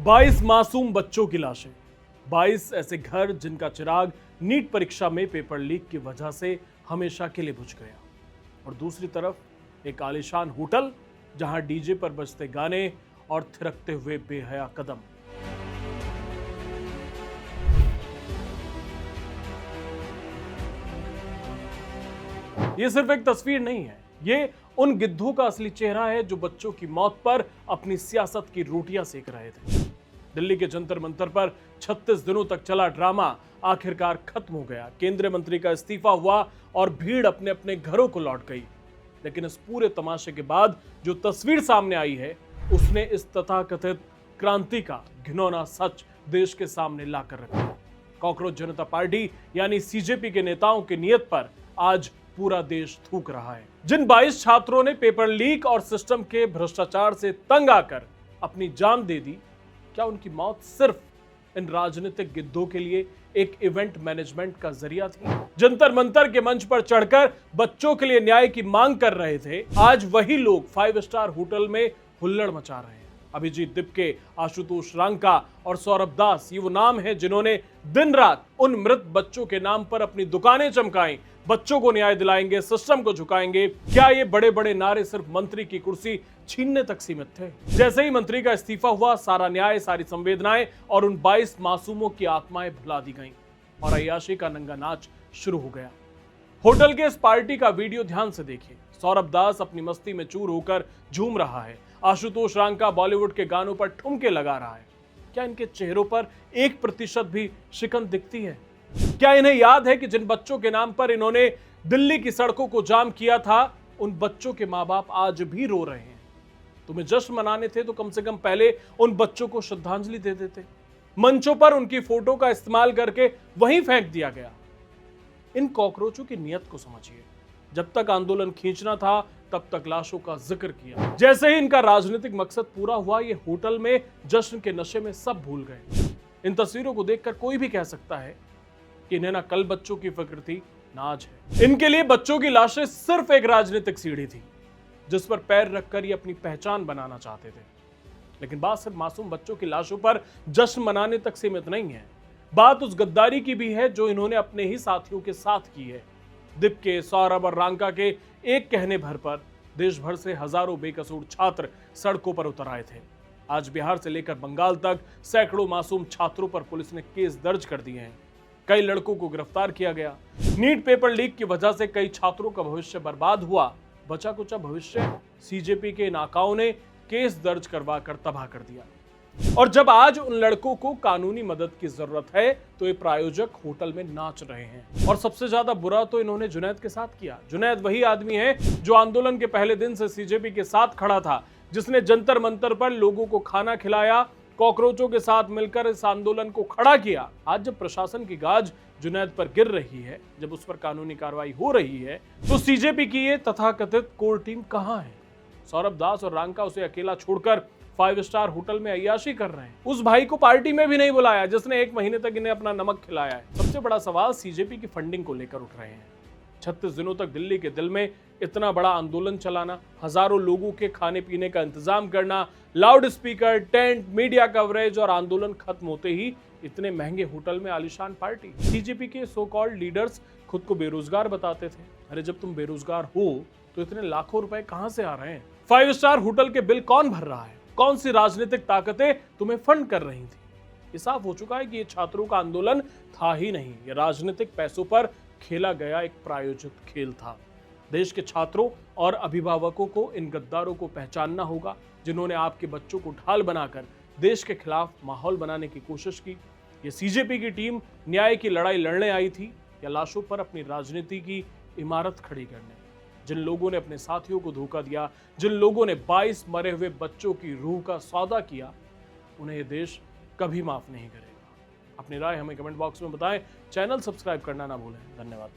22 मासूम बच्चों की लाशें, 22 ऐसे घर जिनका चिराग नीट परीक्षा में पेपर लीक की वजह से हमेशा के लिए बुझ गया। और दूसरी तरफ एक आलीशान होटल जहां डीजे पर बजते गाने और थिरकते हुए बेहया कदम। यह सिर्फ एक तस्वीर नहीं है, ये उन गिद्धों का असली चेहरा है जो बच्चों की मौत पर अपनी सियासत की रोटियां सेक रहे थे। दिल्ली के जंतर मंतर पर 36 दिनों तक चला ड्रामा आखिरकार खत्म हो गया। केंद्रीय मंत्री का इस्तीफा हुआ और भीड़ अपने अपने घरों को लौट गई। लेकिन इस पूरे तमाशे के बाद जो तस्वीर सामने आई है, उसने इस तथाकथित क्रांति का घिनौना सच देश के सामने लाकर रखा। कॉकरोच जनता पार्टी यानी सीजेपी के नेताओं की नीयत पर आज पूरा देश थूक रहा है। जिन 22 छात्रों ने पेपर लीक और सिस्टम के भ्रष्टाचार से तंग आकर अपनी जान दे दी, क्या उनकी मौत सिर्फ इन राजनीतिक गिद्धों के लिए एक इवेंट मैनेजमेंट का जरिया थी? जंतर मंतर के मंच पर चढ़कर बच्चों के लिए न्याय की मांग कर रहे थे, आज वही लोग 5 स्टार होटल में हुल्लड़ मचा रहे हैं। अभिजीत दिपके, आशुतोष रांका और सौरभ दास, ये वो नाम है जिन्होंने दिन रात उन मृत बच्चों के नाम पर अपनी दुकानें चमकाई। बच्चों को न्याय दिलाएंगे, सिस्टम को झुकाएंगे। क्या ये बड़े बड़े नारे सिर्फ मंत्री की कुर्सी छीनने तक सीमित थे? जैसे ही मंत्री का इस्तीफा हुआ, सारा न्याय, सारी संवेदनाएं और उन 22 मासूमों की आत्माएं भुला दी गईं और अय्याशी का नंगा नाच शुरू हो गया। होटल के इस पार्टी का वीडियो ध्यान से देखिए। सौरभ दास अपनी मस्ती में चूर होकर झूम रहा है। आशुतोष रांका बॉलीवुड के गानों पर ठुमके लगा रहा है। क्या इनके चेहरों पर 1% भी शिकन दिखती है? क्या इन्हें याद है कि जिन बच्चों के नाम पर इन्होंने दिल्ली की सड़कों को जाम किया था, उन बच्चों के मां बाप आज भी रो रहे हैं? तुम्हें जश्न मनाने थे तो कम से कम पहले उन बच्चों को श्रद्धांजलि दे देते। मंचों पर उनकी फोटो का इस्तेमाल करके वहीं फेंक दिया गया। इन कॉकरोचों की नीयत को समझिए। जब तक आंदोलन खींचना था, तब तक लाशों का जिक्र किया। जैसे ही इनका राजनीतिक मकसद पूरा हुआ, ये होटल में जश्न के नशे में सब भूल गए। इन तस्वीरों को देखकर कोई भी कह सकता है कि इन्हें ना कल बच्चों की फिक्र थी, ना आज है। इनके लिए बच्चों की लाशें सिर्फ एक राजनीतिक सीढ़ी थी जिस पर पैर रखकर ये अपनी पहचान बनाना चाहते थे। लेकिन बात सिर्फ मासूम बच्चों की लाशों पर जश्न मनाने तक सीमित नहीं है। बात उस गद्दारी की भी है जो इन्होंने अपने ही साथियों के साथ की है। दिपके, सौरभ और रांका के एक कहने भर पर देश भर से हजारों बेकसूर छात्र सड़कों पर उतर आए थे। आज बिहार से लेकर बंगाल तक सैकड़ों मासूम छात्रों पर पुलिस ने केस दर्ज कर दिए हैं। कई लड़कों को गिरफ्तार किया गया। नीट पेपर लीक की वजह से कई छात्रों का भविष्य बर्बाद हुआ। बचा कुचा भविष्य सीजेपी के नाकाओं ने केस दर्ज करवा कर तबाह कर दिया। और जब आज उन लड़कों को कानूनी मदद की जरूरत है, तो ये प्रायोजक होटल में नाच रहे हैं। और सबसे ज्यादा बुरा तो इन्होंने जुनैद के साथ किया। जुनैद वही आदमी है जो आंदोलन के पहले दिन से सीजेपी के साथ खड़ा था, जिसने जंतर मंतर पर लोगों को खाना खिलाया, कॉकरोचों के साथ मिलकर इस आंदोलन को खड़ा किया। आज जब प्रशासन की गाज जुनैद पर गिर रही है, जब उस पर कानूनी कार्रवाई हो रही है, तो सीजेपी की ये तथाकथित कोर टीम कहां है? सौरभ दास और रांका उसे अकेला छोड़कर 5 स्टार होटल में अय्याशी कर रहे हैं। उस भाई को पार्टी में भी नहीं बुलाया जिसने 1 महीने तक इन्हें अपना नमक खिलाया है। सबसे बड़ा सवाल सीजेपी की फंडिंग को लेकर उठ रहे हैं। 36 दिनों तक दिल्ली के दिल में इतना बड़ा आंदोलन चलाना, हजारों लोगों के खाने पीने का इंतजाम करना, loud speaker, tent, media coverage और आंदोलन खत्म होते ही इतने महंगे होटल में आलीशान पार्टी। सीजेपी के सो कॉल्ड लीडर्स खुद को बेरोजगार बताते थे। अरे जब तुम बेरोजगार हो तो इतने लाखों रुपए कहां से आ रहे हैं? 5 स्टार होटल के बिल कौन भर रहा है? कौन सी राजनीतिक ताकतें तुम्हें फंड कर रही थी? ये साफ हो चुका है कि ये छात्रों का आंदोलन था ही नहीं, ये राजनीतिक पैसों पर खेला गया एक प्रायोजित खेल था। देश के छात्रों और अभिभावकों को इन गद्दारों को पहचानना होगा, जिन्होंने आपके बच्चों को ढाल बनाकर देश के खिलाफ माहौल बनाने की कोशिश की। ये सीजेपी की टीम न्याय की लड़ाई लड़ने आई थी या लाशों पर अपनी राजनीति की इमारत खड़ी करने? जिन लोगों ने अपने साथियों को धोखा दिया, जिन लोगों ने 22 मरे हुए बच्चों की रूह का सौदा किया, उन्हें यह देश कभी माफ नहीं करेगा। अपनी राय हमें कमेंट बॉक्स में बताएं। चैनल सब्सक्राइब करना ना भूलें। धन्यवाद।